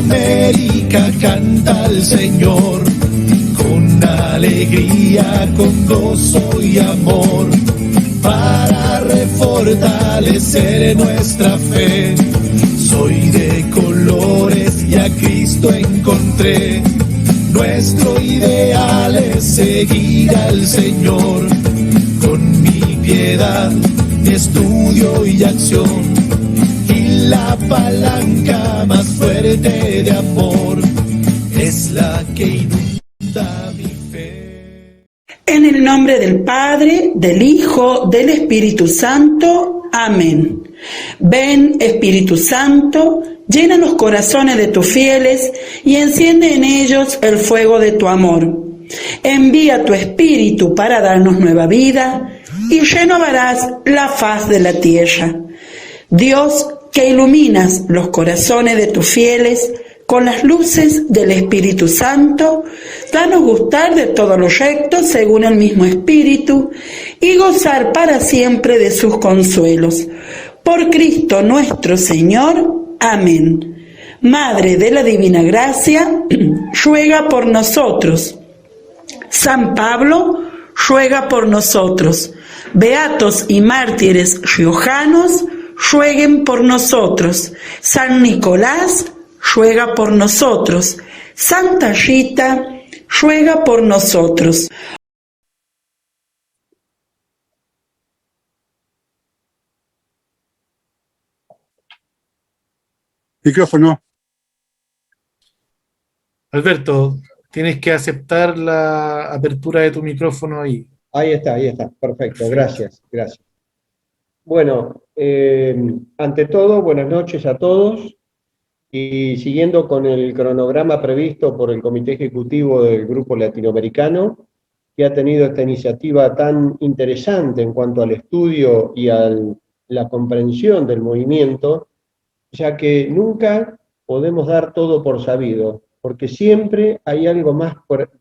América canta al Señor, con alegría, con gozo y amor, para refortalecer nuestra fe. Soy de colores y a Cristo encontré. Nuestro ideal es seguir al Señor, con mi piedad, mi estudio y acción, y la palanca más fuerte de amor es la que inunda mi fe. En el nombre del Padre, del Hijo, del Espíritu Santo. Amén. Ven, Espíritu Santo, llena los corazones de tus fieles y enciende en ellos el fuego de tu amor. Envía tu Espíritu para darnos nueva vida y renovarás la faz de la tierra. Dios, que iluminas los corazones de tus fieles con las luces del Espíritu Santo, danos gustar de todo lo recto según el mismo Espíritu y gozar para siempre de sus consuelos. Por Cristo nuestro Señor. Amén. Madre de la Divina Gracia, ruega por nosotros. San Pablo, ruega por nosotros. Beatos y mártires riojanos, rueguen por nosotros. San Nicolás, ruega por nosotros. Santa Rita, ruega por nosotros. Micrófono. Alberto, tienes que aceptar la apertura de tu micrófono ahí. Ahí está, perfecto, gracias. Bueno, ante todo, buenas noches a todos, y siguiendo con el cronograma previsto por el Comité Ejecutivo del Grupo Latinoamericano, que ha tenido esta iniciativa tan interesante en cuanto al estudio y a la comprensión del movimiento, ya que nunca podemos dar todo por sabido, porque siempre hay algo más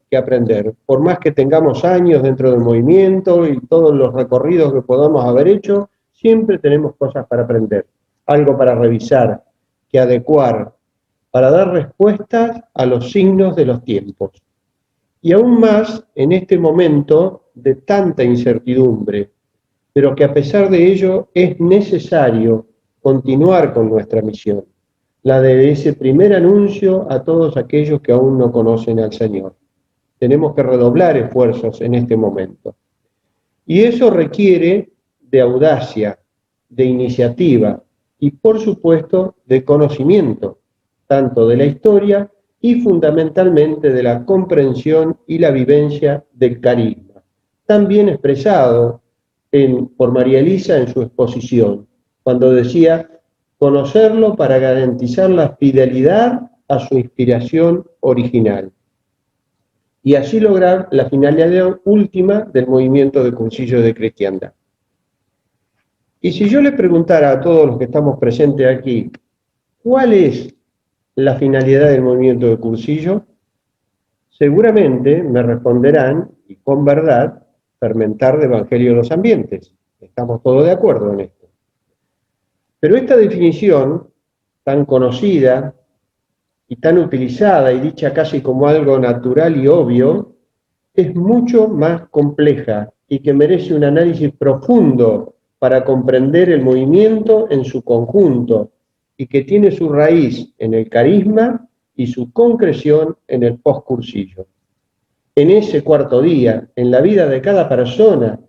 que aprender. Por más que tengamos años dentro del movimiento y todos los recorridos que podamos haber hecho, siempre tenemos cosas para aprender, algo para revisar, que adecuar, para dar respuestas a los signos de los tiempos. Y aún más en este momento de tanta incertidumbre, pero que a pesar de ello es necesario continuar con nuestra misión, la de ese primer anuncio a todos aquellos que aún no conocen al Señor. Tenemos que redoblar esfuerzos en este momento. Y eso requiere de audacia, de iniciativa y, por supuesto, de conocimiento, tanto de la historia y fundamentalmente de la comprensión y la vivencia del carisma, también expresado por María Elisa en su exposición, cuando decía: conocerlo para garantizar la fidelidad a su inspiración original, y así lograr la finalidad última del movimiento de Cursillos de Cristiandad. Y si yo le preguntara a todos los que estamos presentes aquí, ¿cuál es la finalidad del movimiento de Cursillo? Seguramente me responderán, y con verdad, fermentar el Evangelio de los ambientes. Estamos todos de acuerdo en esto. Pero esta definición, tan conocida y tan utilizada y dicha casi como algo natural y obvio, es mucho más compleja y que merece un análisis profundo para comprender el movimiento en su conjunto, y que tiene su raíz en el carisma y su concreción en el postcursillo. En ese cuarto día, en la vida de cada persona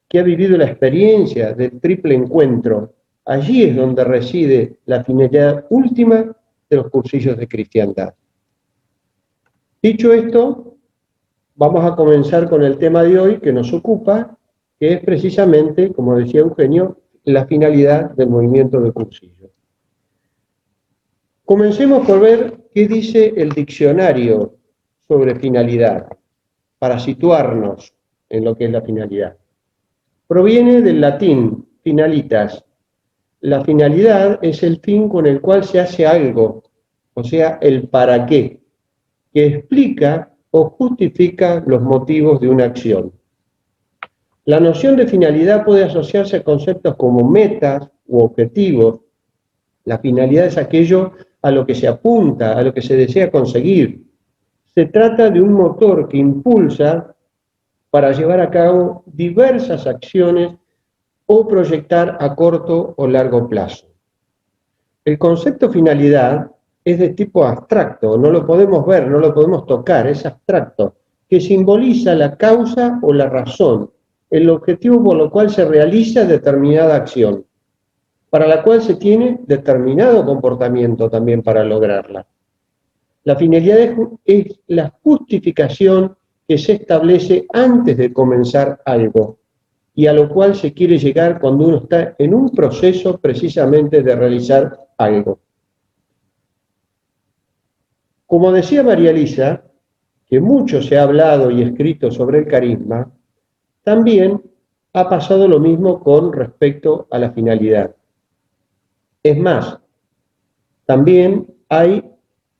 que ha vivido la experiencia del triple encuentro, allí es donde reside la finalidad última de los cursillos de cristiandad. Dicho esto, vamos a comenzar con el tema de hoy que nos ocupa, que es precisamente, como decía Eugenio, la finalidad del movimiento de cursillo. Comencemos por ver qué dice el diccionario sobre finalidad, para situarnos en lo que es la finalidad. Proviene del latín finalitas. La finalidad es el fin con el cual se hace algo, o sea, el para qué, que explica o justifica los motivos de una acción. La noción de finalidad puede asociarse a conceptos como metas u objetivos. La finalidad es aquello a lo que se apunta, a lo que se desea conseguir. Se trata de un motor que impulsa para llevar a cabo diversas acciones o proyectar a corto o largo plazo. El concepto finalidad es de tipo abstracto, no lo podemos ver, no lo podemos tocar, es abstracto, que simboliza la causa o la razón, el objetivo por lo cual se realiza determinada acción, para la cual se tiene determinado comportamiento también para lograrla. La finalidad es la justificación que se establece antes de comenzar algo y a lo cual se quiere llegar cuando uno está en un proceso precisamente de realizar algo. Como decía María Elisa, que mucho se ha hablado y escrito sobre el carisma, también ha pasado lo mismo con respecto a la finalidad. Es más, también hay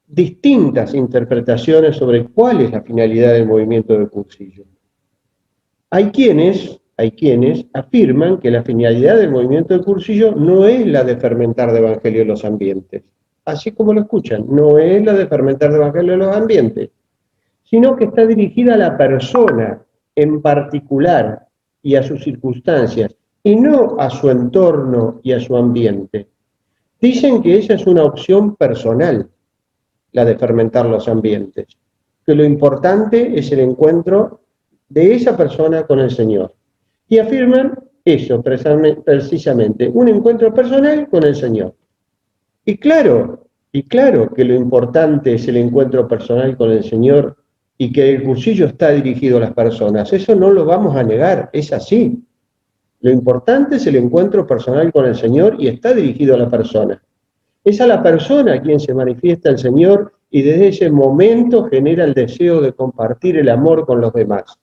distintas interpretaciones sobre cuál es la finalidad del movimiento de Cursillo. Hay quienes afirman que la finalidad del movimiento de Cursillo no es la de fermentar de evangelio en los ambientes, así como lo escuchan, no es la de fermentar de evangelio en los ambientes, sino que está dirigida a la persona en particular y a sus circunstancias, y no a su entorno y a su ambiente. Dicen que esa es una opción personal, la de fermentar los ambientes, que lo importante es el encuentro de esa persona con el Señor. Y afirman eso precisamente, un encuentro personal con el Señor. Y claro que lo importante es el encuentro personal con el Señor y que el cursillo está dirigido a las personas. Eso no lo vamos a negar, es así. Lo importante es el encuentro personal con el Señor y está dirigido a la persona. Es a la persona a quien se manifiesta el Señor y desde ese momento genera el deseo de compartir el amor con los demás.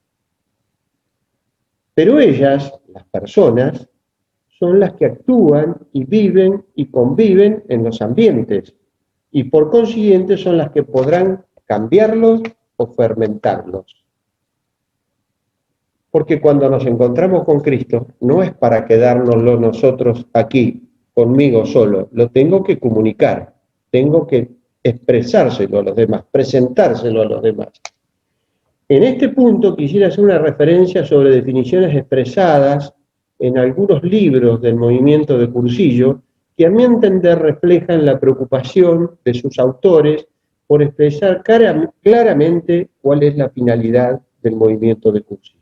Pero ellas, las personas, son las que actúan y viven y conviven en los ambientes y por consiguiente son las que podrán cambiarlos o fermentarlos. Porque cuando nos encontramos con Cristo no es para quedárnoslo nosotros aquí, conmigo solo, lo tengo que comunicar, tengo que expresárselo a los demás, presentárselo a los demás. En este punto quisiera hacer una referencia sobre definiciones expresadas en algunos libros del movimiento de Cursillo, que a mi entender reflejan la preocupación de sus autores por expresar claramente cuál es la finalidad del movimiento de Cursillo.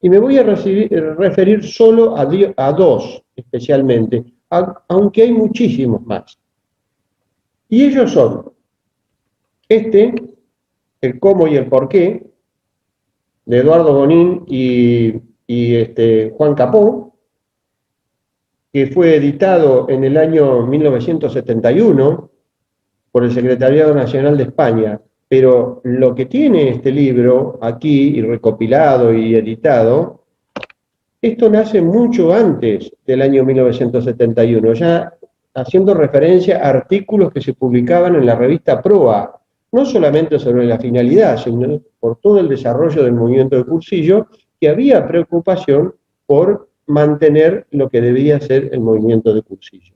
Y me voy a referir solo a dos, especialmente, aunque hay muchísimos más. Y ellos son, el cómo y el por qué, de Eduardo Bonín y Juan Capó, que fue editado en el año 1971 por el Secretariado Nacional de España. Pero lo que tiene este libro aquí, y recopilado y editado, esto nace mucho antes del año 1971, ya haciendo referencia a artículos que se publicaban en la revista Proa, no solamente sobre la finalidad, sino por todo el desarrollo del movimiento de Cursillo, que había preocupación por mantener lo que debía ser el movimiento de Cursillo.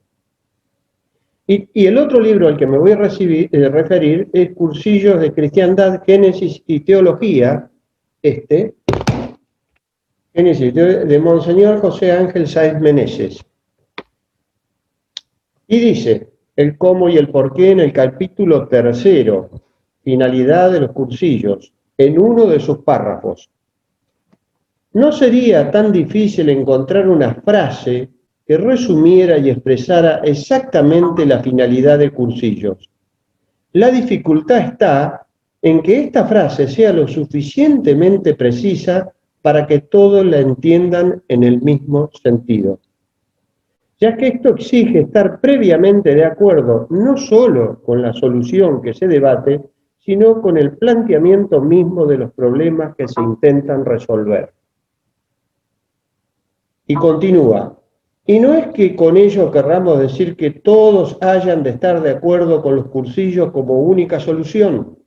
Y el otro libro al que me voy a referir es Cursillos de Cristiandad, Génesis y Teología, Génesis de Monseñor José Ángel Sáenz Meneses. Y dice el cómo y el por qué en el capítulo 3, finalidad de los cursillos, en uno de sus párrafos. No sería tan difícil encontrar una frase que resumiera y expresara exactamente la finalidad de Cursillos. La dificultad está en que esta frase sea lo suficientemente precisa para que todos la entiendan en el mismo sentido, ya que esto exige estar previamente de acuerdo no solo con la solución que se debate, sino con el planteamiento mismo de los problemas que se intentan resolver. Y continúa. Y no es que con ello querramos decir que todos hayan de estar de acuerdo con los cursillos como única solución,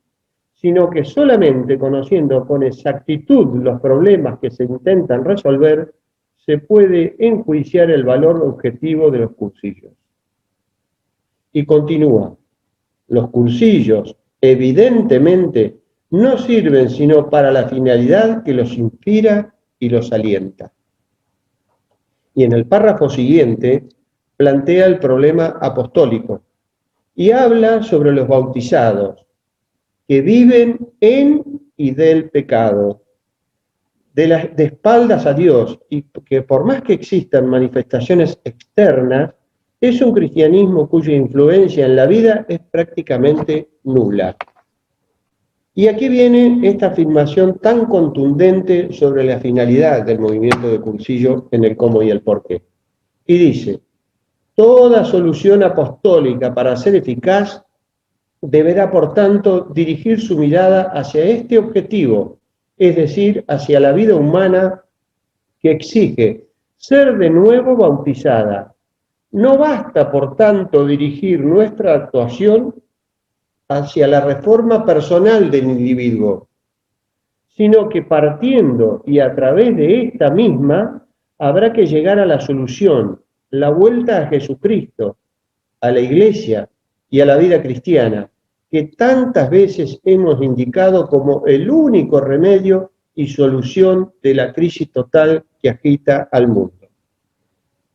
sino que solamente conociendo con exactitud los problemas que se intentan resolver, se puede enjuiciar el valor objetivo de los cursillos. Y continúa. Los cursillos, evidentemente, no sirven sino para la finalidad que los inspira y los alienta. Y en el párrafo siguiente plantea el problema apostólico y habla sobre los bautizados que viven en y del pecado, de espaldas a Dios, y que por más que existan manifestaciones externas, es un cristianismo cuya influencia en la vida es prácticamente nula. Y aquí viene esta afirmación tan contundente sobre la finalidad del movimiento de Cursillo en el cómo y el por qué. Y dice: toda solución apostólica, para ser eficaz, deberá, por tanto, dirigir su mirada hacia este objetivo, es decir, hacia la vida humana que exige ser de nuevo bautizada. No basta, por tanto, dirigir nuestra actuación hacia la reforma personal del individuo, sino que partiendo y a través de esta misma, habrá que llegar a la solución, la vuelta a Jesucristo, a la Iglesia y a la vida cristiana, que tantas veces hemos indicado como el único remedio y solución de la crisis total que agita al mundo.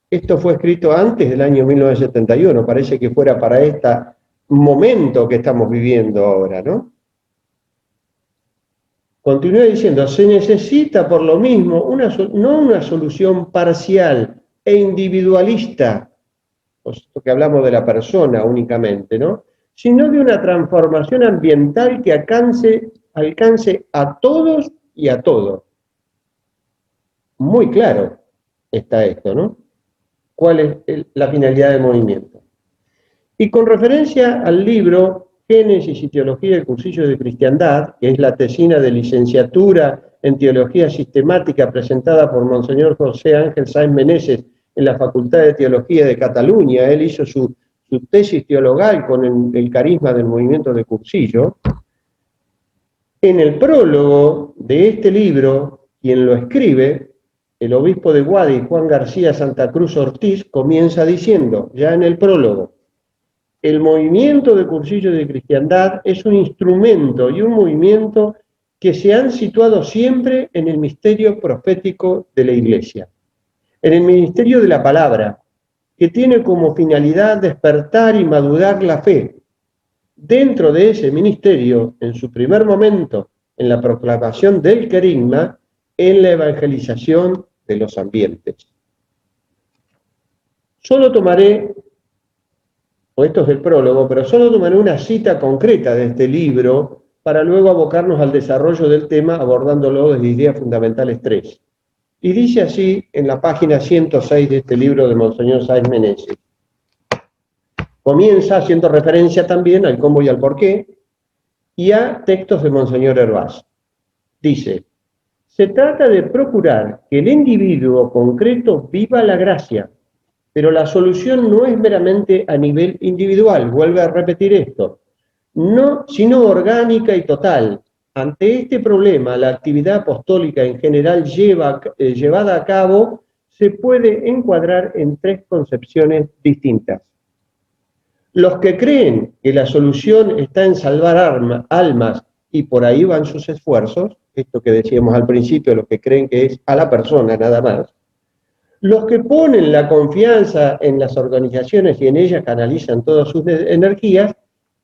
Esto fue escrito antes del año 1971, parece que fuera para este momento que estamos viviendo ahora, ¿no? Continúa diciendo: se necesita por lo mismo no una solución parcial e individualista, puesto que hablamos de la persona únicamente, ¿no?, sino de una transformación ambiental que alcance a todos y a todo. Muy claro está esto, ¿no? ¿Cuál es la finalidad del movimiento? Y con referencia al libro Génesis y Teología del Cursillo de Cristiandad, que es la tesina de licenciatura en Teología Sistemática presentada por Monseñor José Ángel Sáenz Meneses en la Facultad de Teología de Cataluña, él hizo su tesis teologal con el carisma del movimiento de Cursillo. En el prólogo de este libro, quien lo escribe, el obispo de Guadix, Juan García Santa Cruz Ortiz, comienza diciendo, ya en el prólogo: el movimiento de Cursillo de Cristiandad es un instrumento y un movimiento que se han situado siempre en el misterio profético de la Iglesia, en el ministerio de la palabra, que tiene como finalidad despertar y madurar la fe. Dentro de ese ministerio, en su primer momento, en la proclamación del querigma, en la evangelización de los ambientes. Solo tomaré, esto es el prólogo, pero solo tomaré una cita concreta de este libro para luego abocarnos al desarrollo del tema abordándolo desde Ideas Fundamentales 3. Y dice así en la página 106 de este libro de Monseñor Sáenz Meneses. Comienza haciendo referencia también al cómo y al por qué, y a textos de Monseñor Hervás. Dice: se trata de procurar que el individuo concreto viva la gracia, pero la solución no es meramente a nivel individual, vuelve a repetir esto, no, sino orgánica y total. Ante este problema, la actividad apostólica en general llevada a cabo se puede encuadrar en tres concepciones distintas. Los que creen que la solución está en salvar almas y por ahí van sus esfuerzos, esto que decíamos al principio, los que creen que es a la persona nada más, los que ponen la confianza en las organizaciones y en ellas canalizan todas sus energías,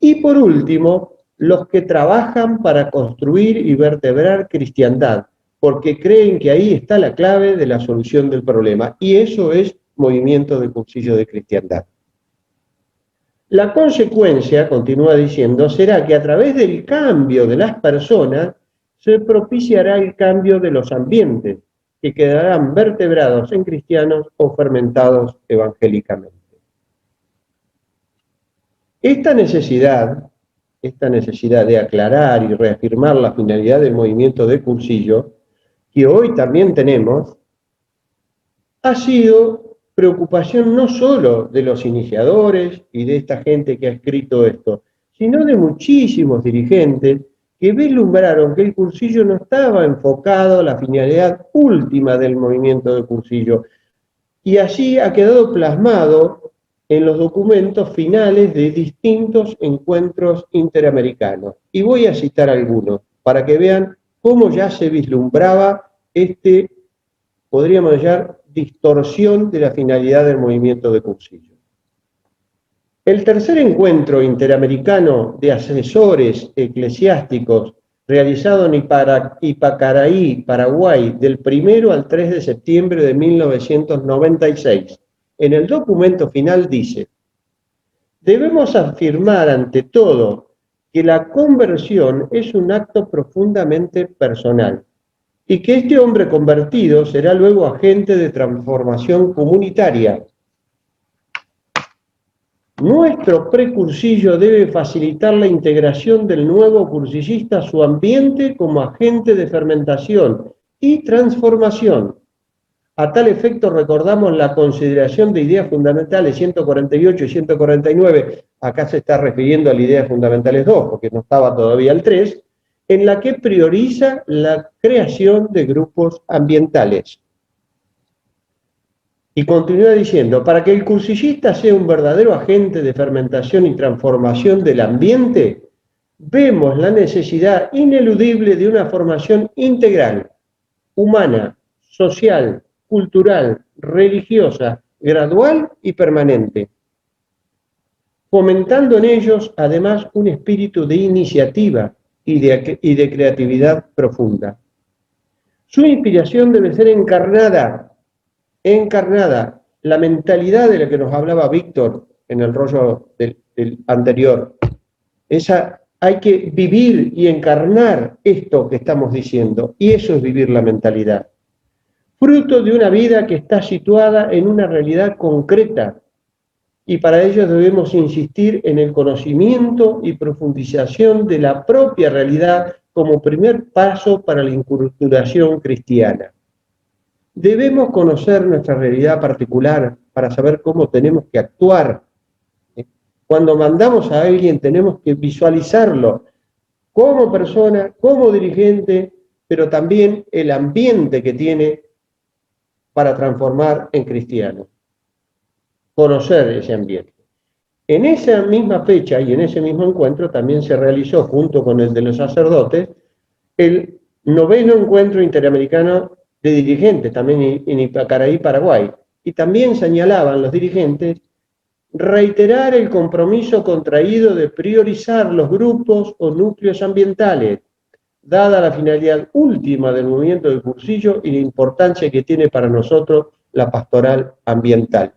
y por último, los que trabajan para construir y vertebrar cristiandad, porque creen que ahí está la clave de la solución del problema, y eso es movimiento de Cursillo de Cristiandad. La consecuencia, continúa diciendo, será que a través del cambio de las personas se propiciará el cambio de los ambientes, que quedarán vertebrados en cristianos o fermentados evangélicamente. Esta necesidad de aclarar y reafirmar la finalidad del movimiento de Cursillo, que hoy también tenemos, ha sido preocupación no solo de los iniciadores y de esta gente que ha escrito esto, sino de muchísimos dirigentes que vislumbraron que el Cursillo no estaba enfocado a la finalidad última del movimiento de Cursillo. Y así ha quedado plasmado en los documentos finales de distintos encuentros interamericanos. Y voy a citar algunos para que vean cómo ya se vislumbraba podríamos llamar, distorsión de la finalidad del movimiento de Cursillo. El tercer encuentro interamericano de asesores eclesiásticos realizado en Ipacaraí, Paraguay, del 1 al 3 de septiembre de 1996, en el documento final dice: debemos afirmar ante todo que la conversión es un acto profundamente personal y que este hombre convertido será luego agente de transformación comunitaria. Nuestro precursillo debe facilitar la integración del nuevo cursillista a su ambiente como agente de fermentación y transformación. A tal efecto recordamos la consideración de ideas fundamentales 148 y 149, acá se está refiriendo a la idea fundamentales 2, porque no estaba todavía el 3, en la que prioriza la creación de grupos ambientales. Y continúa diciendo, para que el cursillista sea un verdadero agente de fermentación y transformación del ambiente, vemos la necesidad ineludible de una formación integral, humana, social, cultural, religiosa, gradual y permanente, fomentando en ellos además un espíritu de iniciativa y de creatividad profunda. Su inspiración debe ser encarnada, la mentalidad de la que nos hablaba Víctor en el rollo del anterior. Hay que vivir y encarnar esto que estamos diciendo, y eso es vivir la mentalidad. Fruto de una vida que está situada en una realidad concreta, y para ello debemos insistir en el conocimiento y profundización de la propia realidad como primer paso para la inculturación cristiana. Debemos conocer nuestra realidad particular para saber cómo tenemos que actuar. Cuando mandamos a alguien tenemos que visualizarlo como persona, como dirigente, pero también el ambiente que tiene para transformar en cristiano. Conocer ese ambiente. En esa misma fecha y en ese mismo encuentro también se realizó, junto con el de los sacerdotes, el 9º encuentro interamericano de dirigentes, también en Ipacaraí, Paraguay. Y también señalaban los dirigentes reiterar el compromiso contraído de priorizar los grupos o núcleos ambientales, dada la finalidad última del movimiento del Cursillo y la importancia que tiene para nosotros la pastoral ambiental.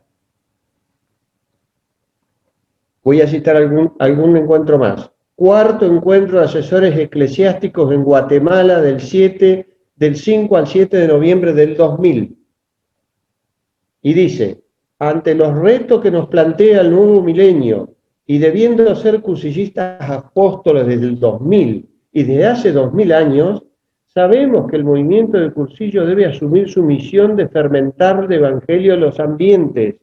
Voy a citar algún encuentro más. 4º encuentro de asesores eclesiásticos en Guatemala del 5 al 7 de noviembre del 2000. Y dice, ante los retos que nos plantea el nuevo milenio y debiendo ser cursillistas apóstoles desde el 2000 y desde hace 2000 años, sabemos que el movimiento del Cursillo debe asumir su misión de fermentar el evangelio en los ambientes,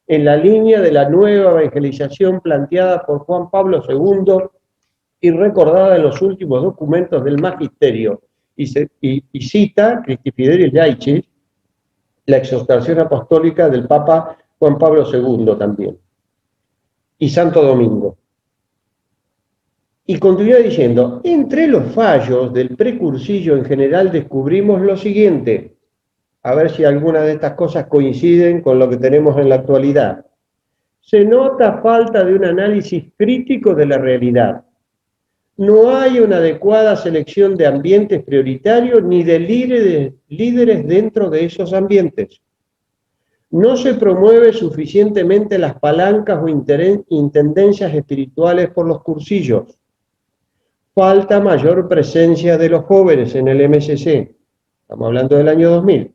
en la línea de la nueva evangelización planteada por Juan Pablo II y recordada en los últimos documentos del Magisterio. Y cita Christi Fidelis Laicis, la exhortación apostólica del Papa Juan Pablo II también, y Santo Domingo. Y continúa diciendo, entre los fallos del precursillo en general descubrimos lo siguiente, a ver si alguna de estas cosas coinciden con lo que tenemos en la actualidad. Se nota falta de un análisis crítico de la realidad. No hay una adecuada selección de ambientes prioritarios ni de líderes dentro de esos ambientes. No se promueve suficientemente las palancas o intendencias espirituales por los cursillos. Falta mayor presencia de los jóvenes en el MSC. Estamos hablando del año 2000.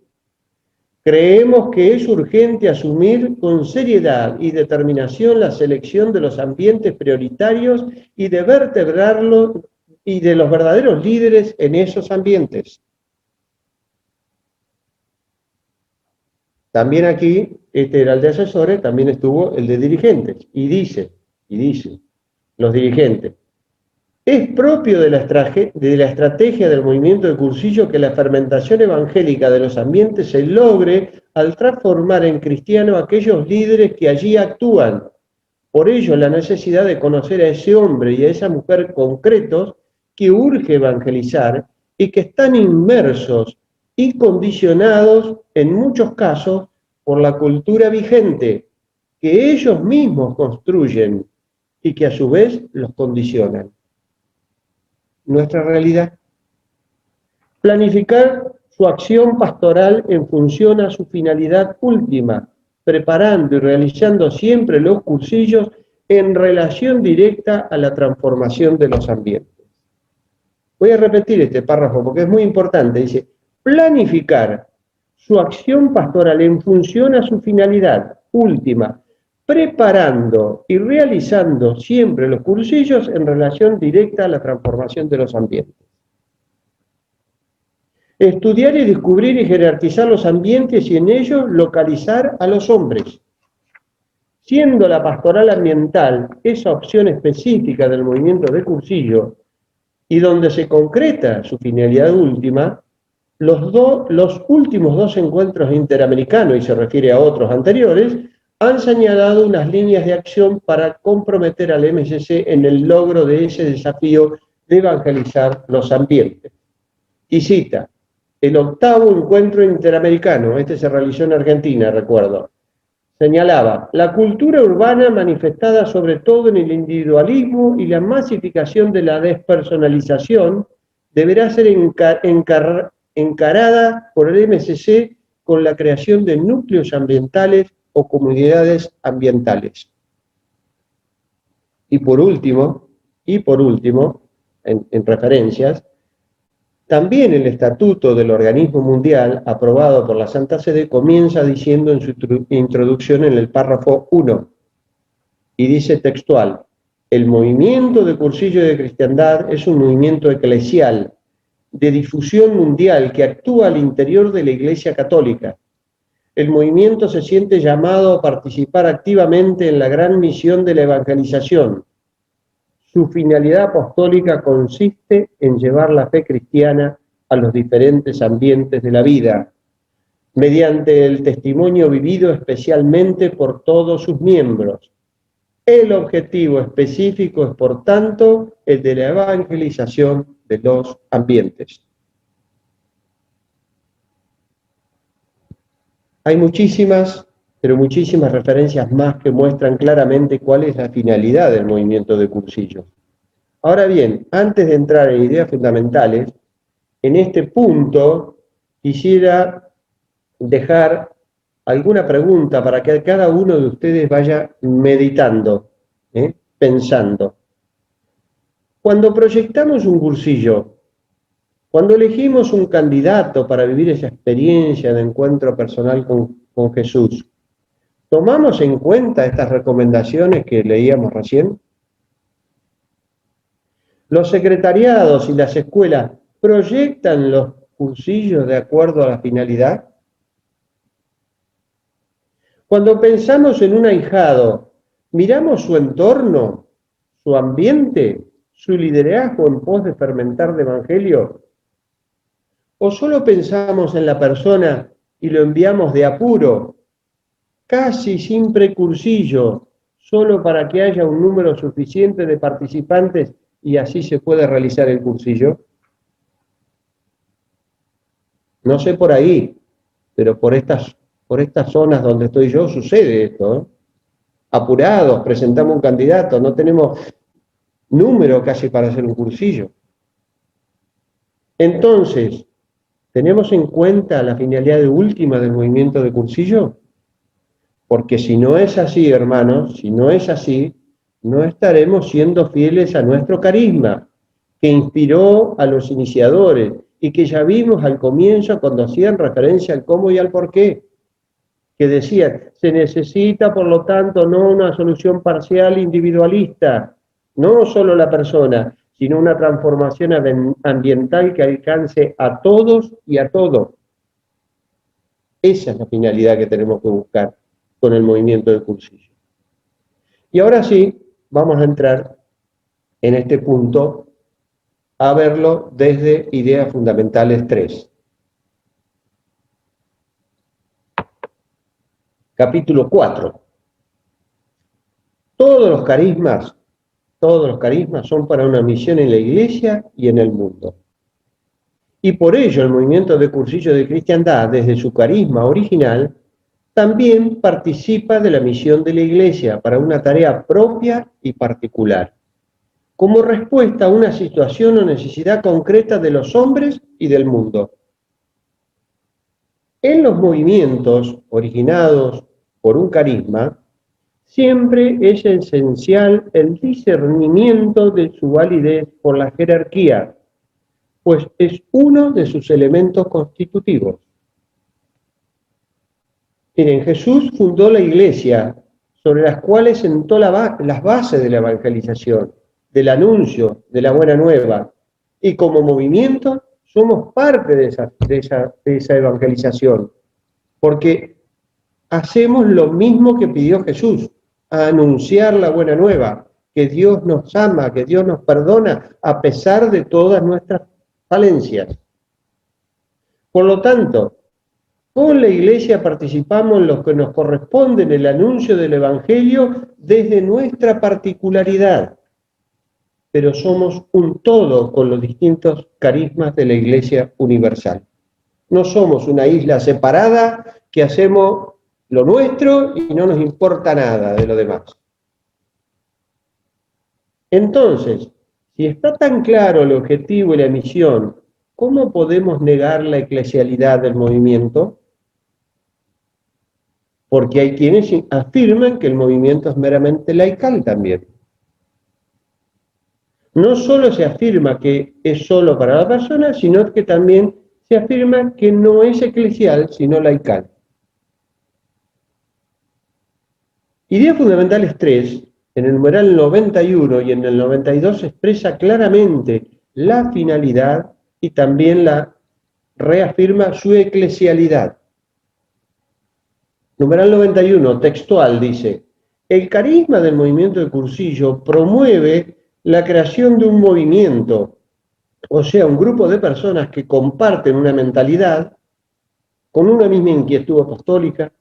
Creemos que es urgente asumir con seriedad y determinación la selección de los ambientes prioritarios y de vertebrarlos y de los verdaderos líderes en esos ambientes. También aquí, este era el de asesores, también estuvo el de dirigentes. Y dice, los dirigentes, Es propio de la estrategia del movimiento de Cursillo que la fermentación evangélica de los ambientes se logre al transformar en cristiano a aquellos líderes que allí actúan. Por ello, la necesidad de conocer a ese hombre y a esa mujer concretos que urge evangelizar y que están inmersos y condicionados, en muchos casos, por la cultura vigente, que ellos mismos construyen y que a su vez los condicionan. Nuestra realidad. Planificar su acción pastoral en función a su finalidad última, preparando y realizando siempre los cursillos en relación directa a la transformación de los ambientes. Voy a repetir este párrafo porque es muy importante. Dice, planificar su acción pastoral en función a su finalidad última, preparando y realizando siempre los cursillos en relación directa a la transformación de los ambientes. Estudiar y descubrir y jerarquizar los ambientes y en ellos localizar a los hombres. Siendo la pastoral ambiental esa opción específica del movimiento de cursillo y donde se concreta su finalidad última, los últimos dos encuentros interamericanos, y se refiere a otros anteriores, han señalado unas líneas de acción para comprometer al MCC en el logro de ese desafío de evangelizar los ambientes. Y cita, el octavo encuentro interamericano, este se realizó en Argentina, recuerdo, señalaba, la cultura urbana manifestada sobre todo en el individualismo y la masificación de la despersonalización deberá ser encarada por el MCC con la creación de núcleos ambientales o comunidades ambientales. Y por último, en referencias, también el Estatuto del Organismo Mundial, aprobado por la Santa Sede, comienza diciendo en su introducción en el párrafo 1, y dice textual, el movimiento de Cursillo de Cristiandad es un movimiento eclesial, de difusión mundial, que actúa al interior de la Iglesia Católica. El movimiento se siente llamado a participar activamente en la gran misión de la evangelización. Su finalidad apostólica consiste en llevar la fe cristiana a los diferentes ambientes de la vida, mediante el testimonio vivido especialmente por todos sus miembros. El objetivo específico es, por tanto, el de la evangelización de los ambientes. Hay muchísimas, pero muchísimas referencias más que muestran claramente cuál es la finalidad del movimiento de Cursillo. Ahora bien, antes de entrar en ideas fundamentales, en este punto quisiera dejar alguna pregunta para que cada uno de ustedes vaya meditando, pensando. Cuando proyectamos un cursillo, cuando elegimos un candidato para vivir esa experiencia de encuentro personal con Jesús, ¿tomamos en cuenta estas recomendaciones que leíamos recién? ¿Los secretariados y las escuelas proyectan los cursillos de acuerdo a la finalidad? Cuando pensamos en un ahijado, ¿miramos su entorno, su ambiente, su liderazgo en pos de fermentar el evangelio? ¿O solo pensamos en la persona y lo enviamos de apuro, casi sin precursillo, solo para que haya un número suficiente de participantes y así se puede realizar el cursillo? No sé por ahí, pero por estas zonas donde estoy yo sucede esto, Apurados, presentamos un candidato, no tenemos número casi para hacer un cursillo. Entonces, ¿tenemos en cuenta la finalidad última del movimiento de cursillo? Porque si no es así, hermanos, si no es así, no estaremos siendo fieles a nuestro carisma, que inspiró a los iniciadores y que ya vimos al comienzo cuando hacían referencia al cómo y al por qué, que decían, se necesita, por lo tanto, no una solución parcial individualista, no solo la persona, sino una transformación ambiental que alcance a todos y a todo. Esa es la finalidad que tenemos que buscar con el movimiento de cursillo. Y ahora sí, vamos a entrar en este punto a verlo desde Ideas Fundamentales 3. Capítulo 4. Todos los carismas son para una misión en la Iglesia y en el mundo. Y por ello el movimiento de Cursillo de Cristiandad, desde su carisma original, también participa de la misión de la Iglesia para una tarea propia y particular, como respuesta a una situación o necesidad concreta de los hombres y del mundo. En los movimientos originados por un carisma, siempre es esencial el discernimiento de su validez por la jerarquía, pues es uno de sus elementos constitutivos. Miren, Jesús fundó la Iglesia, sobre las cuales sentó las bases de la evangelización, del anuncio de la buena nueva, y como movimiento somos parte de esa evangelización, porque hacemos lo mismo que pidió Jesús, a anunciar la buena nueva, que Dios nos ama, que Dios nos perdona, a pesar de todas nuestras falencias. Por lo tanto, con la Iglesia participamos en lo que nos corresponde en el anuncio del Evangelio desde nuestra particularidad, pero somos un todo con los distintos carismas de la Iglesia universal. No somos una isla separada que hacemos lo nuestro y no nos importa nada de lo demás. Entonces, si está tan claro el objetivo y la misión, ¿cómo podemos negar la eclesialidad del movimiento? Porque hay quienes afirman que el movimiento es meramente laical también. No solo se afirma que es solo para la persona, sino que también se afirma que no es eclesial, sino laical. Ideas Fundamentales 3, en el numeral 91 y en el 92, expresa claramente la finalidad y también reafirma su eclesialidad. Numeral 91, textual, dice: el carisma del movimiento de Cursillo promueve la creación de un movimiento, o sea, un grupo de personas que comparten una mentalidad, con una misma inquietud apostólica,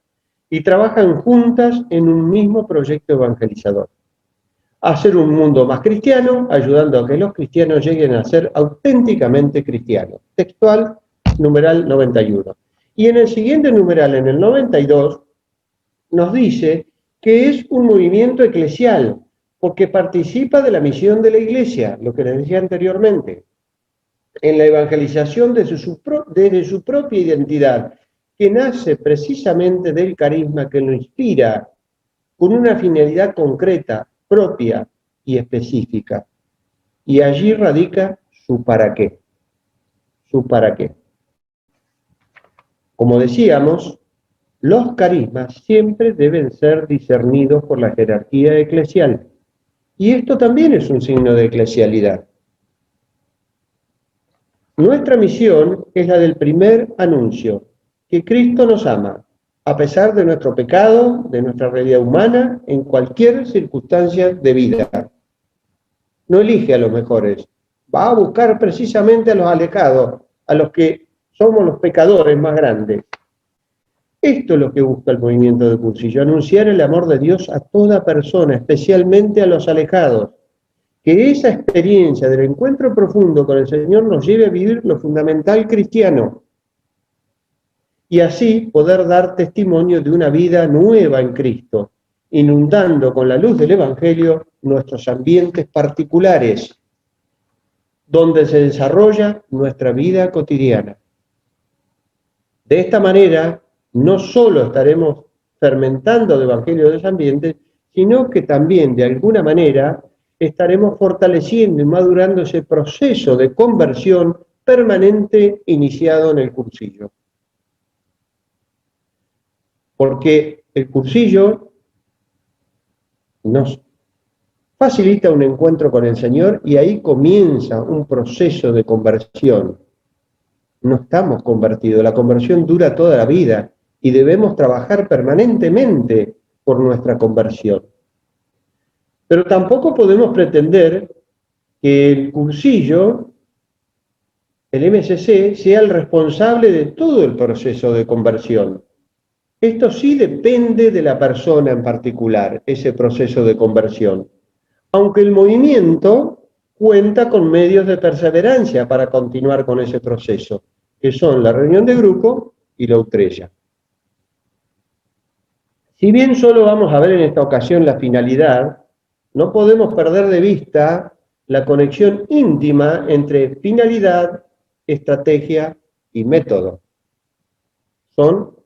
y trabajan juntas en un mismo proyecto evangelizador. Hacer un mundo más cristiano, ayudando a que los cristianos lleguen a ser auténticamente cristianos. Textual, numeral 91. Y en el siguiente numeral, en el 92, nos dice que es un movimiento eclesial, porque participa de la misión de la Iglesia, lo que les decía anteriormente, en la evangelización desde su propia identidad, que nace precisamente del carisma que lo inspira, con una finalidad concreta, propia y específica. Y allí radica su para qué. Su para qué. Como decíamos, los carismas siempre deben ser discernidos por la jerarquía eclesial. Y esto también es un signo de eclesialidad. Nuestra misión es la del primer anuncio, que Cristo nos ama, a pesar de nuestro pecado, de nuestra realidad humana, en cualquier circunstancia de vida. No elige a los mejores, va a buscar precisamente a los alejados, a los que somos los pecadores más grandes. Esto es lo que busca el movimiento de Cursillo, anunciar el amor de Dios a toda persona, especialmente a los alejados. Que esa experiencia del encuentro profundo con el Señor nos lleve a vivir lo fundamental cristiano, y así poder dar testimonio de una vida nueva en Cristo, inundando con la luz del Evangelio nuestros ambientes particulares, donde se desarrolla nuestra vida cotidiana. De esta manera, no solo estaremos fermentando el Evangelio de los ambientes, sino que también, de alguna manera, estaremos fortaleciendo y madurando ese proceso de conversión permanente iniciado en el Cursillo. Porque el Cursillo nos facilita un encuentro con el Señor y ahí comienza un proceso de conversión. No estamos convertidos, la conversión dura toda la vida y debemos trabajar permanentemente por nuestra conversión. Pero tampoco podemos pretender que el Cursillo el MSC sea el responsable de todo el proceso de conversión. Esto sí depende de la persona en particular, ese proceso de conversión. Aunque el movimiento cuenta con medios de perseverancia para continuar con ese proceso, que son la reunión de grupo y la utrella. Si bien solo vamos a ver en esta ocasión la finalidad, no podemos perder de vista la conexión íntima entre finalidad, estrategia y método. Son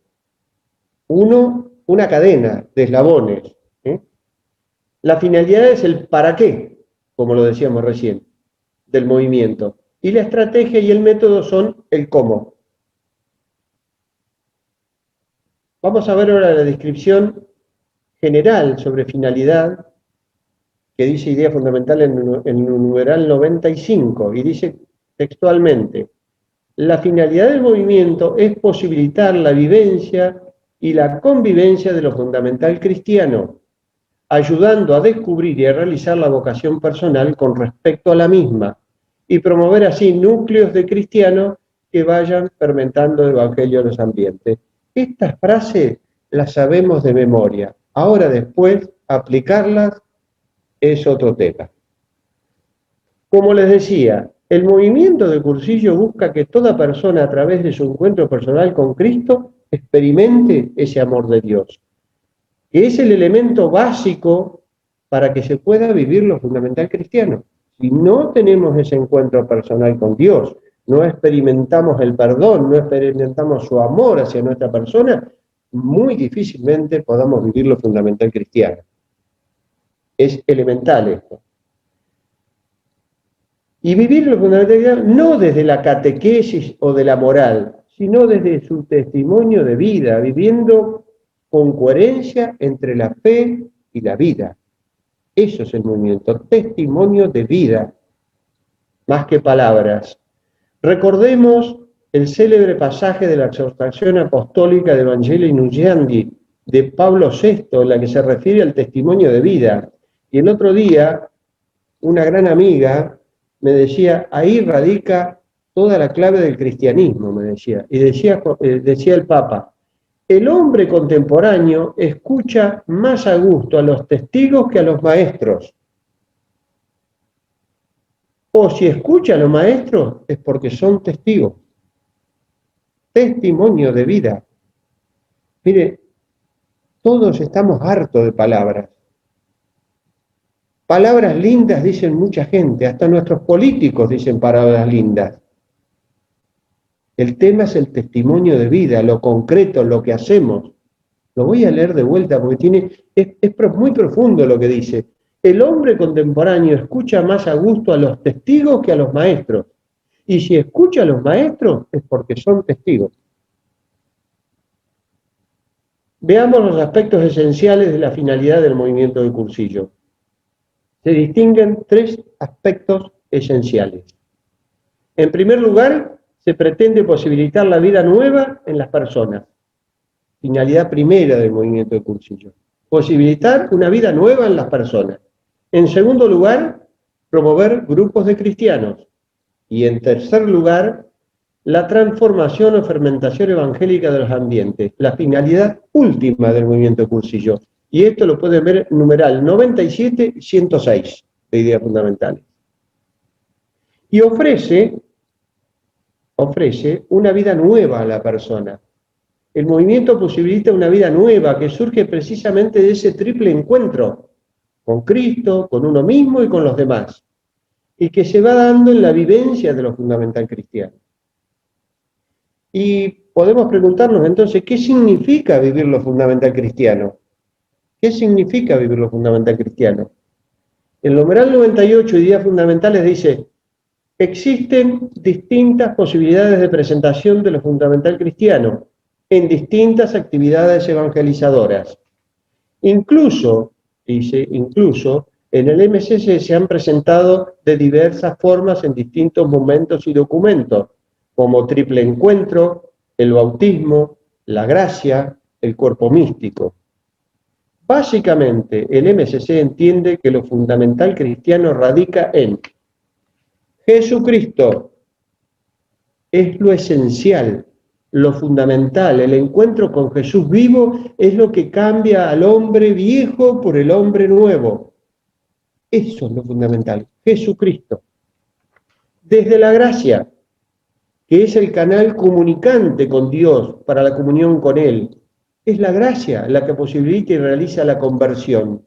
una cadena de eslabones. La finalidad es el para qué, como lo decíamos recién, del movimiento. Y la estrategia y el método son el cómo. Vamos a ver ahora la descripción general sobre finalidad, que dice idea fundamental en el numeral 95, y dice textualmente: la finalidad del movimiento es posibilitar la vivencia y la convivencia de lo fundamental cristiano, ayudando a descubrir y a realizar la vocación personal con respecto a la misma, y promover así núcleos de cristianos que vayan fermentando el evangelio en los ambientes. Estas frases las sabemos de memoria. Ahora después, aplicarlas es otro tema. Como les decía, el movimiento de Cursillo busca que toda persona, a través de su encuentro personal con Cristo, experimente ese amor de Dios, que es el elemento básico para que se pueda vivir lo fundamental cristiano. Si no tenemos ese encuentro personal con Dios, no experimentamos el perdón, no experimentamos su amor hacia nuestra persona, muy difícilmente podamos vivir lo fundamental cristiano. Es elemental esto. Y vivir lo fundamental cristiano no desde la catequesis o de la moral, sino desde su testimonio de vida, viviendo con coherencia entre la fe y la vida. Eso es el movimiento, testimonio de vida, más que palabras. Recordemos el célebre pasaje de la exhortación apostólica de Evangelii Nuntiandi de Pablo VI, en la que se refiere al testimonio de vida. Y el otro día, una gran amiga me decía, ahí radica toda la clave del cristianismo, me decía. Y decía el Papa, el hombre contemporáneo escucha más a gusto a los testigos que a los maestros. O si escucha a los maestros es porque son testigos. Testimonio de vida. Mire, todos estamos hartos de palabras. Palabras lindas dicen mucha gente, hasta nuestros políticos dicen palabras lindas. El tema es el testimonio de vida, lo concreto, lo que hacemos. Lo voy a leer de vuelta porque es muy profundo lo que dice. El hombre contemporáneo escucha más a gusto a los testigos que a los maestros. Y si escucha a los maestros es porque son testigos. Veamos los aspectos esenciales de la finalidad del movimiento de Cursillo. Se distinguen tres aspectos esenciales. En primer lugar, se pretende posibilitar la vida nueva en las personas. Finalidad primera del movimiento de Cursillo. Posibilitar una vida nueva en las personas. En segundo lugar, promover grupos de cristianos. Y en tercer lugar, la transformación o fermentación evangélica de los ambientes. La finalidad última del movimiento de Cursillo. Y esto lo pueden ver en numeral 97 y 106 de Ideas Fundamentales. Y ofrece una vida nueva a la persona. El movimiento posibilita una vida nueva que surge precisamente de ese triple encuentro con Cristo, con uno mismo y con los demás, y que se va dando en la vivencia de lo fundamental cristiano. Y podemos preguntarnos entonces, ¿qué significa vivir lo fundamental cristiano? ¿Qué significa vivir lo fundamental cristiano? El numeral 98, Ideas Fundamentales, dice: existen distintas posibilidades de presentación de lo fundamental cristiano en distintas actividades evangelizadoras. Incluso en el MSC se han presentado de diversas formas en distintos momentos y documentos, como triple encuentro, el bautismo, la gracia, el cuerpo místico. Básicamente, el MSC entiende que lo fundamental cristiano radica en Jesucristo, es lo esencial, lo fundamental. El encuentro con Jesús vivo es lo que cambia al hombre viejo por el hombre nuevo. Eso es lo fundamental, Jesucristo. Desde la gracia, que es el canal comunicante con Dios para la comunión con Él, es la gracia la que posibilita y realiza la conversión.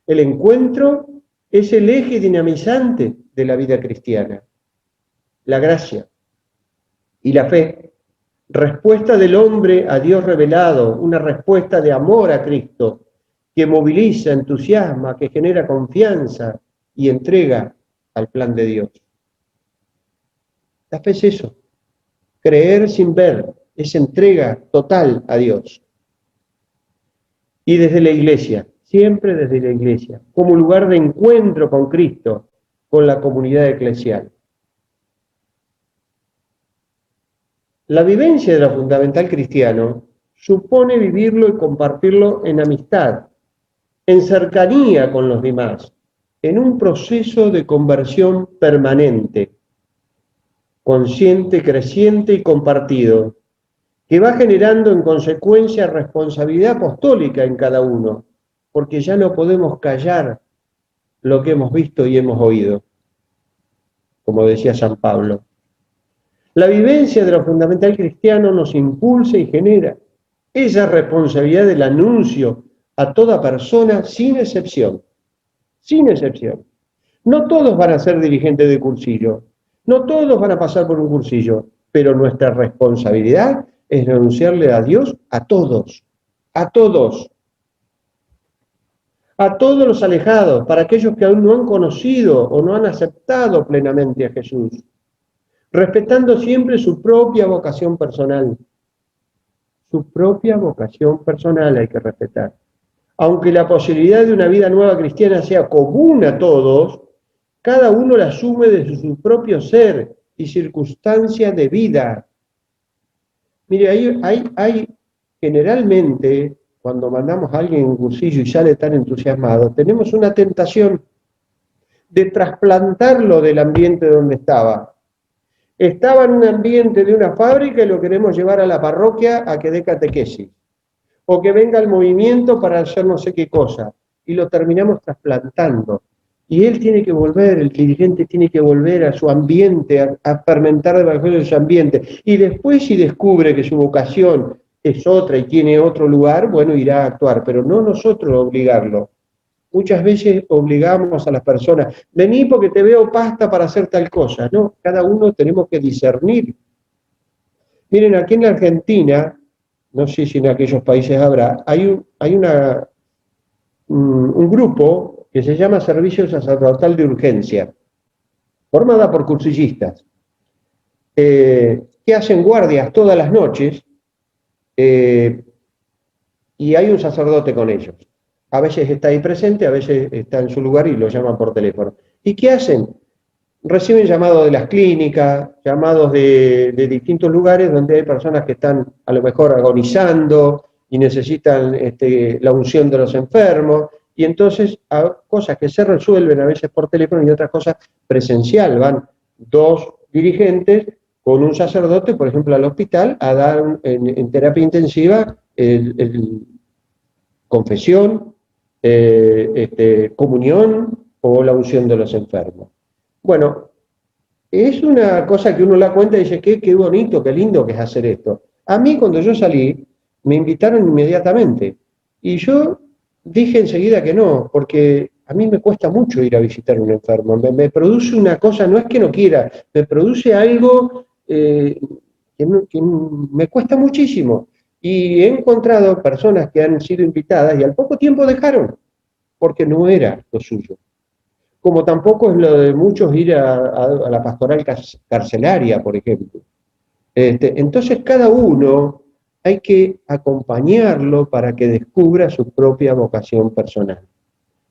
El encuentro es el eje dinamizante de la vida cristiana. La gracia y la fe, respuesta del hombre a Dios revelado, una respuesta de amor a Cristo, que moviliza, entusiasma, que genera confianza y entrega al plan de Dios. La fe es eso, creer sin ver, es entrega total a Dios. Y desde la iglesia, siempre desde la iglesia, como lugar de encuentro con Cristo, con la comunidad eclesial. La vivencia de lo fundamental cristiano supone vivirlo y compartirlo en amistad, en cercanía con los demás, en un proceso de conversión permanente, consciente, creciente y compartido, que va generando en consecuencia responsabilidad apostólica en cada uno, porque ya no podemos callar lo que hemos visto y hemos oído, como decía San Pablo. La vivencia de lo fundamental cristiano nos impulsa y genera esa responsabilidad del anuncio a toda persona sin excepción, sin excepción. No todos van a ser dirigentes de cursillo, no todos van a pasar por un cursillo, pero nuestra responsabilidad es anunciarle a Dios a todos, a todos. A todos los alejados, para aquellos que aún no han conocido o no han aceptado plenamente a Jesús, respetando siempre su propia vocación personal. Su propia vocación personal hay que respetar. Aunque la posibilidad de una vida nueva cristiana sea común a todos, cada uno la asume desde su propio ser y circunstancias de vida. Mire, hay generalmente, cuando mandamos a alguien en un cursillo y sale tan entusiasmado, tenemos una tentación de trasplantarlo del ambiente donde estaba. Estaba en un ambiente de una fábrica y lo queremos llevar a la parroquia a que dé catequesis, o que venga al movimiento para hacer no sé qué cosa, y lo terminamos trasplantando. Y él tiene que volver, el dirigente tiene que volver a su ambiente, a fermentar el evangelio de su ambiente. Y después, si descubre que su vocación es otra y tiene otro lugar, bueno, irá a actuar, pero no nosotros obligarlo. Muchas veces obligamos a las personas, vení porque te veo pasta para hacer tal cosa. No, cada uno tenemos que discernir. Miren, aquí en la Argentina, no sé si en aquellos países habrá, hay un grupo que se llama Servicio Sacerdotal de Urgencia, formada por cursillistas, que hacen guardias todas las noches, y hay un sacerdote con ellos. A veces está ahí presente, a veces está en su lugar y lo llaman por teléfono. ¿Y qué hacen? Reciben llamados de las clínicas, llamados de distintos lugares donde hay personas que están a lo mejor agonizando y necesitan la unción de los enfermos, y entonces cosas que se resuelven a veces por teléfono y otras cosas presencial. Van dos dirigentes con un sacerdote, por ejemplo, al hospital, a dar en terapia intensiva confesión, comunión o la unción de los enfermos. Bueno, es una cosa que uno la cuenta y dice, qué bonito, qué lindo que es hacer esto. A mí, cuando yo salí, me invitaron inmediatamente. Y yo dije enseguida que no, porque a mí me cuesta mucho ir a visitar a un enfermo. Me produce una cosa, no es que no quiera, me produce algo que me cuesta muchísimo. Y he encontrado personas que han sido invitadas y al poco tiempo dejaron, porque no era lo suyo. Como tampoco es lo de muchos ir a la pastoral carcelaria, por ejemplo. Entonces cada uno hay que acompañarlo para que descubra su propia vocación personal.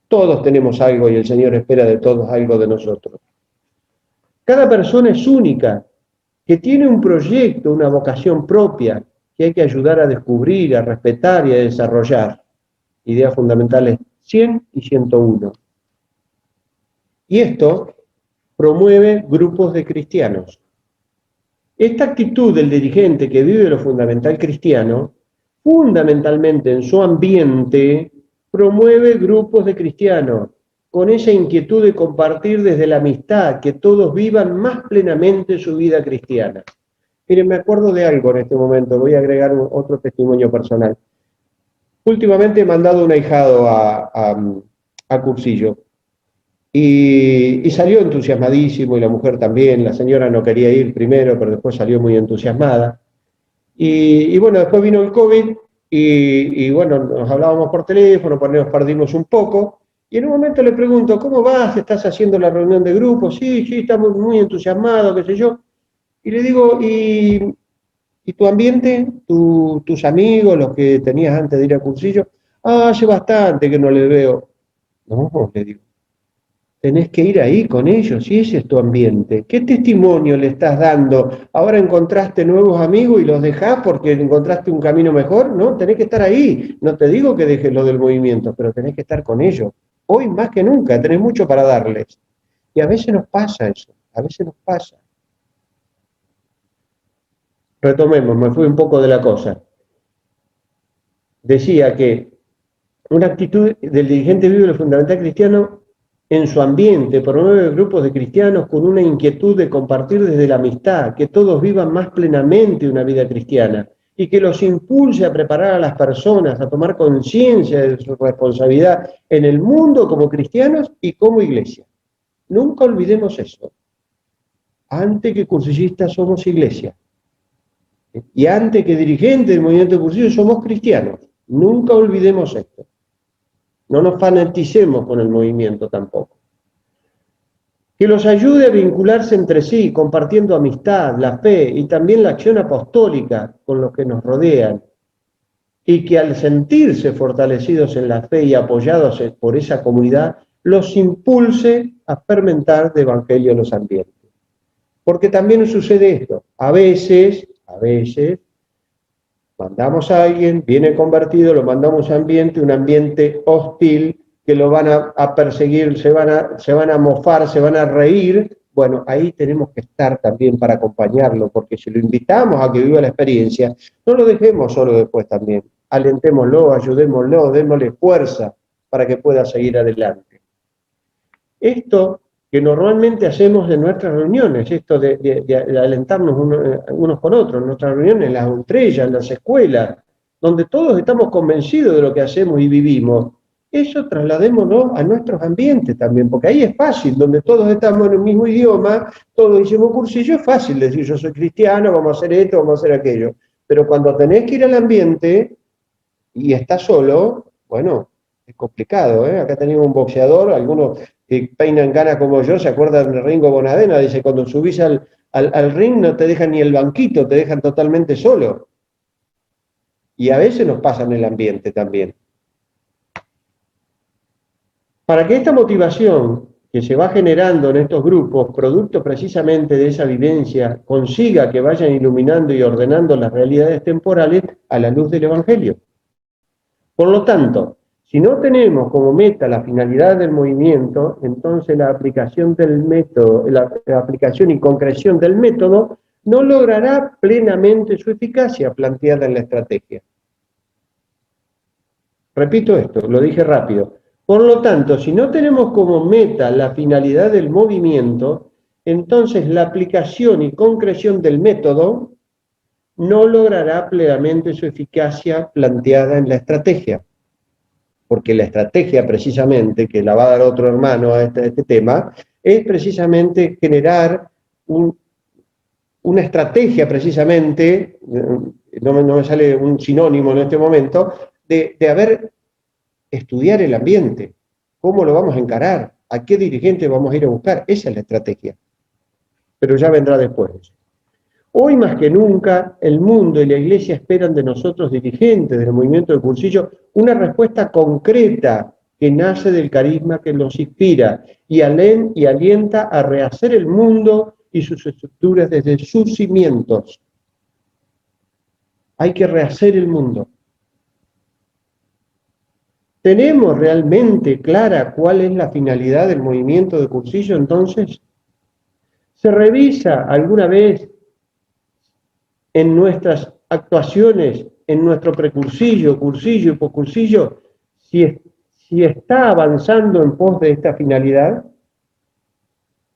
Todos tenemos algo y el Señor espera de todos algo de nosotros. Cada persona es única, que tiene un proyecto, una vocación propia, que hay que ayudar a descubrir, a respetar y a desarrollar. Ideas fundamentales 100 y 101. Y esto promueve grupos de cristianos. Esta actitud del dirigente que vive lo fundamental cristiano, fundamentalmente en su ambiente, promueve grupos de cristianos, con esa inquietud de compartir desde la amistad, que todos vivan más plenamente su vida cristiana. Miren, me acuerdo de algo en este momento, voy a agregar otro testimonio personal. Últimamente he mandado un ahijado a cursillo y salió entusiasmadísimo, y la mujer también. La señora no quería ir primero, pero después salió muy entusiasmada. Y bueno, después vino el COVID y bueno, nos hablábamos por teléfono, nos perdimos un poco. Y en un momento le pregunto, ¿cómo vas? ¿Estás haciendo la reunión de grupo? Sí, estamos muy entusiasmados, qué sé yo. Y le digo, ¿y tu ambiente? ¿Tus amigos, los que tenías antes de ir a cursillo? Hace bastante que no les veo. No, le digo, tenés que ir ahí con ellos, y ese es tu ambiente. ¿Qué testimonio le estás dando? ¿Ahora encontraste nuevos amigos y los dejás porque encontraste un camino mejor? No, tenés que estar ahí. No te digo que dejes lo del movimiento, pero tenés que estar con ellos. Hoy más que nunca, tenés mucho para darles. Y a veces nos pasa eso, a veces nos pasa. Retomemos, me fui un poco de la cosa. Decía que una actitud del dirigente vive lo fundamental cristiano en su ambiente, promueve grupos de cristianos con una inquietud de compartir desde la amistad, que todos vivan más plenamente una vida cristiana y que los impulse a preparar a las personas a tomar conciencia de su responsabilidad en el mundo como cristianos y como iglesia. Nunca olvidemos eso. Antes que cursillistas somos iglesia. Y antes que dirigentes del movimiento de cursillo somos cristianos. Nunca olvidemos esto. No nos fanaticemos con el movimiento tampoco. Que los ayude a vincularse entre sí, compartiendo amistad, la fe y también la acción apostólica con los que nos rodean. Y que al sentirse fortalecidos en la fe y apoyados por esa comunidad, los impulse a fermentar de evangelio en los ambientes. Porque también sucede esto. A veces, mandamos a alguien, viene convertido, lo mandamos a un ambiente hostil, que lo van a perseguir, se van a mofar, se van a reír. Bueno, ahí tenemos que estar también para acompañarlo, porque si lo invitamos a que viva la experiencia, no lo dejemos solo después también. Alentémoslo, ayudémoslo, démosle fuerza para que pueda seguir adelante. Esto que normalmente hacemos en nuestras reuniones, esto de alentarnos unos con otros, en nuestras reuniones, en las estrellas, en las escuelas, donde todos estamos convencidos de lo que hacemos y vivimos, eso trasladémoslo a nuestros ambientes también, porque ahí es fácil, donde todos estamos en el mismo idioma, todos hicimos cursillo, es fácil decir yo soy cristiano, vamos a hacer esto, vamos a hacer aquello. Pero cuando tenés que ir al ambiente y estás solo, bueno, es complicado, ¿eh? Acá tenemos un boxeador, algunos que peinan ganas como yo, se acuerdan de Ringo Bonadena, dice, cuando subís al ring no te dejan ni el banquito, te dejan totalmente solo. Y a veces nos pasa en el ambiente también. Para que esta motivación que se va generando en estos grupos, producto precisamente de esa vivencia, consiga que vayan iluminando y ordenando las realidades temporales a la luz del Evangelio. Por lo tanto, si no tenemos como meta la finalidad del movimiento, entonces la aplicación del método, la aplicación y concreción del método no logrará plenamente su eficacia planteada en la estrategia. Repito esto, lo dije rápido. Por lo tanto, si no tenemos como meta la finalidad del movimiento, entonces la aplicación y concreción del método no logrará plenamente su eficacia planteada en la estrategia. Porque la estrategia precisamente, que la va a dar otro hermano a este tema, es precisamente generar una estrategia precisamente, no me sale un sinónimo en este momento, de estudiar el ambiente, cómo lo vamos a encarar, a qué dirigente vamos a ir a buscar, esa es la estrategia. Pero ya vendrá después. Hoy más que nunca, el mundo y la iglesia esperan de nosotros, dirigentes del movimiento de cursillo, una respuesta concreta que nace del carisma que los inspira y alienta a rehacer el mundo y sus estructuras desde sus cimientos. Hay que rehacer el mundo. ¿Tenemos realmente clara cuál es la finalidad del movimiento de cursillo entonces? ¿Se revisa alguna vez en nuestras actuaciones, en nuestro precursillo, cursillo y poscursillo, si está avanzando en pos de esta finalidad?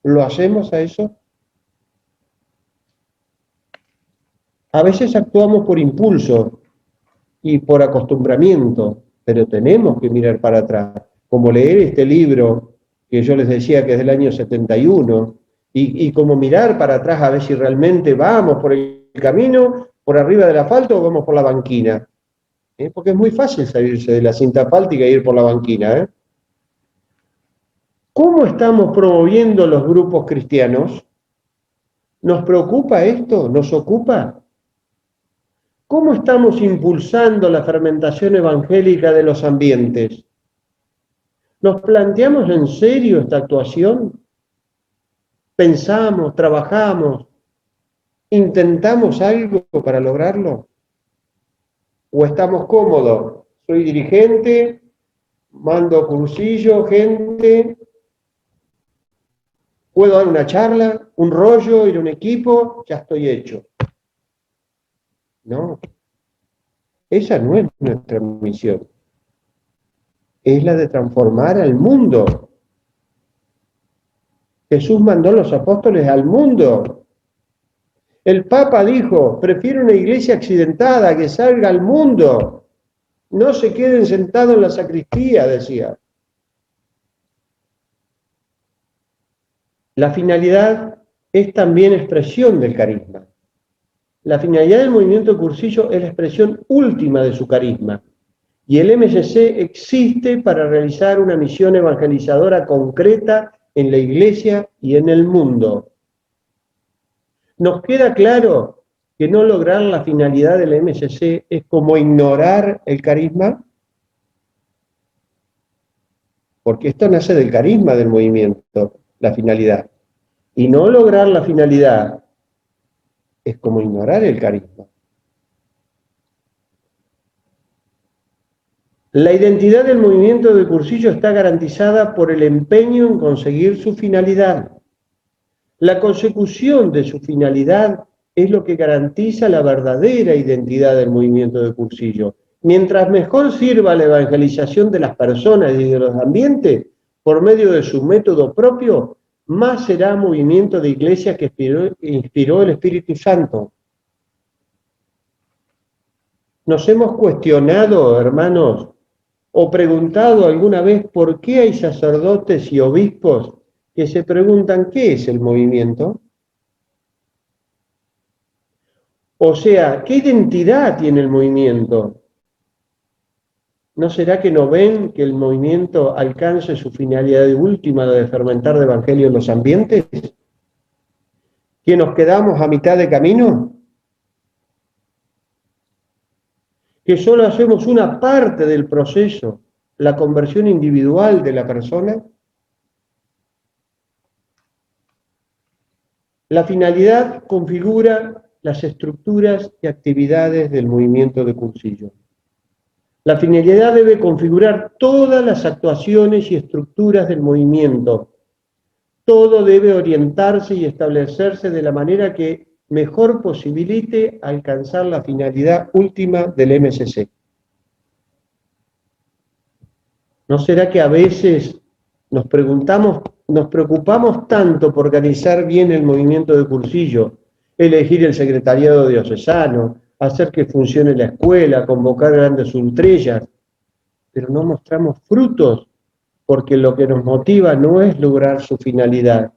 ¿Lo hacemos a eso? A veces actuamos por impulso y por acostumbramiento, pero tenemos que mirar para atrás, como leer este libro que yo les decía que es del año 71, y como mirar para atrás a ver si realmente vamos por el camino, por arriba del asfalto o vamos por la banquina. Porque es muy fácil salirse de la cinta asfáltica e ir por la banquina. ¿Cómo estamos promoviendo los grupos cristianos? ¿Nos preocupa esto? ¿Nos ocupa? ¿Cómo estamos impulsando la fermentación evangélica de los ambientes? ¿Nos planteamos en serio esta actuación? ¿Pensamos, trabajamos, intentamos algo para lograrlo? ¿O estamos cómodos? Soy dirigente, mando cursillo, gente, puedo dar una charla, un rollo, ir a un equipo, ya estoy hecho. No, esa no es nuestra misión. Es la de transformar al mundo. Jesús mandó a los apóstoles al mundo. El Papa dijo, prefiero una iglesia accidentada que salga al mundo. No se queden sentados en la sacristía, decía. La finalidad es también expresión del carisma. La finalidad del movimiento cursillo es la expresión última de su carisma. Y el MSC existe para realizar una misión evangelizadora concreta en la iglesia y en el mundo. ¿Nos queda claro que no lograr la finalidad del MSC es como ignorar el carisma? Porque esto nace del carisma del movimiento, la finalidad. Y no lograr la finalidad es como ignorar el carisma. La identidad del movimiento de cursillo está garantizada por el empeño en conseguir su finalidad. La consecución de su finalidad es lo que garantiza la verdadera identidad del movimiento de cursillo. Mientras mejor sirva la evangelización de las personas y de los ambientes, por medio de su método propio, más será movimiento de iglesia que inspiró el Espíritu Santo. ¿Nos hemos cuestionado, hermanos, o preguntado alguna vez por qué hay sacerdotes y obispos que se preguntan qué es el movimiento? O sea, ¿qué identidad tiene el movimiento? ¿No será que no ven que el movimiento alcance su finalidad última de fermentar el evangelio en los ambientes? ¿Que nos quedamos a mitad de camino? ¿Que solo hacemos una parte del proceso, la conversión individual de la persona? La finalidad configura las estructuras y actividades del movimiento de cursillo. La finalidad debe configurar todas las actuaciones y estructuras del movimiento. Todo debe orientarse y establecerse de la manera que mejor posibilite alcanzar la finalidad última del MSC. ¿No será que a veces nos preocupamos tanto por organizar bien el movimiento de cursillo, elegir el secretariado diocesano, hacer que funcione la escuela, convocar grandes ultrellas, pero no mostramos frutos, porque lo que nos motiva no es lograr su finalidad,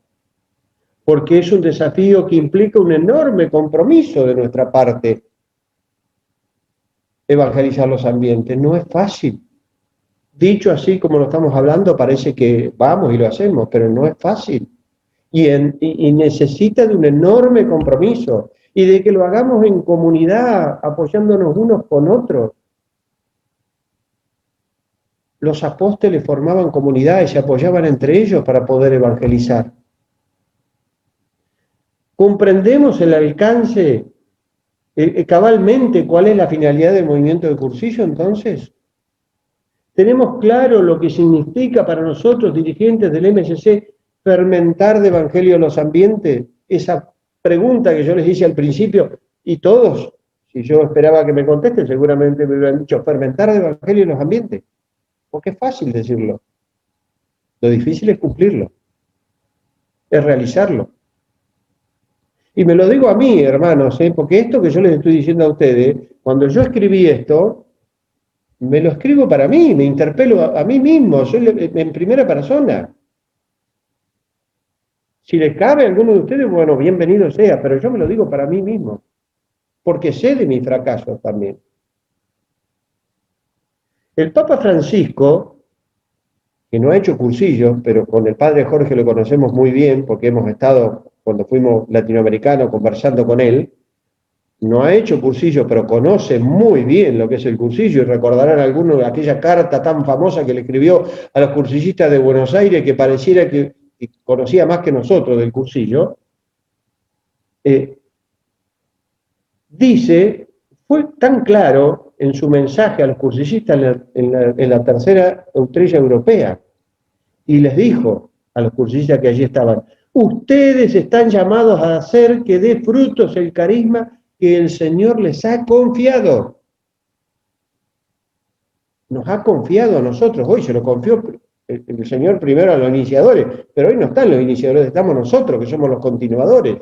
porque es un desafío que implica un enorme compromiso de nuestra parte. Evangelizar los ambientes no es fácil. Dicho así como lo estamos hablando, parece que vamos y lo hacemos, pero no es fácil. Y necesita de un enorme compromiso y de que lo hagamos en comunidad, apoyándonos unos con otros. Los apóstoles formaban comunidades, se apoyaban entre ellos para poder evangelizar. ¿Comprendemos el alcance, cabalmente cuál es la finalidad del movimiento de cursillo entonces? ¿Tenemos claro lo que significa para nosotros, dirigentes del MSC, fermentar de evangelio los ambientes? Esa pregunta que yo les hice al principio, Y todos, si yo esperaba que me contesten, seguramente me hubieran dicho fermentar el evangelio en los ambientes. Porque es fácil decirlo. Lo difícil es cumplirlo. Es realizarlo. Y me lo digo a mí, hermanos, porque esto que yo les estoy diciendo a ustedes, cuando yo escribí esto, me lo escribo para mí, me interpelo a mí mismo, soy en primera persona. Si les cabe a alguno de ustedes, bueno, bienvenido sea, pero yo me lo digo para mí mismo, porque sé de mis fracasos también. El Papa Francisco, que no ha hecho cursillos, pero con el Padre Jorge lo conocemos muy bien, porque hemos estado, cuando fuimos latinoamericanos, conversando con él, no ha hecho cursillo, pero conoce muy bien lo que es el cursillo, y recordarán algunos aquella carta tan famosa que le escribió a los cursillistas de Buenos Aires, que pareciera que conocía más que nosotros del cursillo. Fue tan claro en su mensaje a los cursillistas en la tercera estrella europea, y les dijo a los cursillistas que allí estaban: ustedes están llamados a hacer que dé frutos el carisma que el Señor les ha confiado. Nos ha confiado a nosotros, hoy se lo confió el Señor primero a los iniciadores, pero hoy no están los iniciadores, estamos nosotros, que somos los continuadores.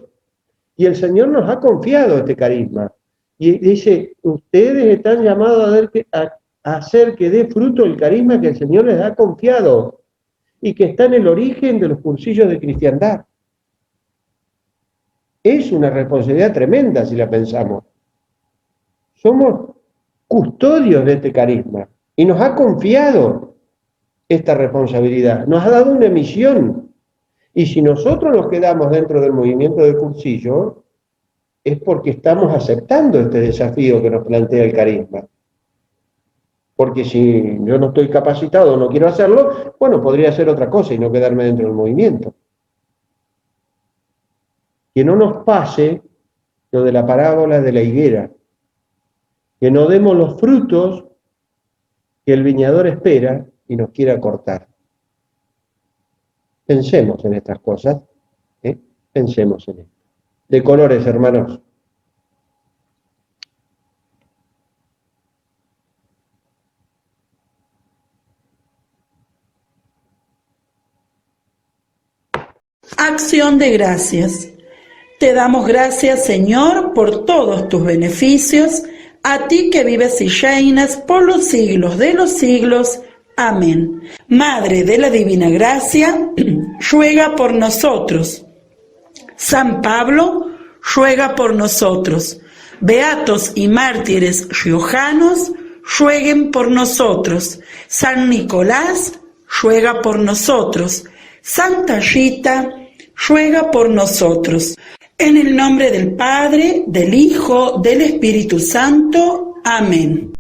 Y el Señor nos ha confiado este carisma. Y dice, ustedes están llamados a hacer que dé fruto el carisma que el Señor les ha confiado y que está en el origen de los cursillos de cristiandad. Es una responsabilidad tremenda si la pensamos. Somos custodios de este carisma y nos ha confiado esta responsabilidad, nos ha dado una misión. Y si nosotros nos quedamos dentro del movimiento del cursillo, es porque estamos aceptando este desafío que nos plantea el carisma. Porque si yo no estoy capacitado o no quiero hacerlo, bueno, podría hacer otra cosa y no quedarme dentro del movimiento. Que no nos pase lo de la parábola de la higuera, que no demos los frutos que el viñador espera y nos quiera cortar. Pensemos en estas cosas, pensemos en esto. De colores, hermanos. Acción de gracias. Te damos gracias, Señor, por todos tus beneficios, a ti que vives y reinas por los siglos de los siglos. Amén. Madre de la Divina Gracia, ruega por nosotros. San Pablo, ruega por nosotros. Beatos y mártires riojanos, rueguen por nosotros. San Nicolás, ruega por nosotros. Santa Rita, ruega por nosotros. En el nombre del Padre, del Hijo, del Espíritu Santo. Amén.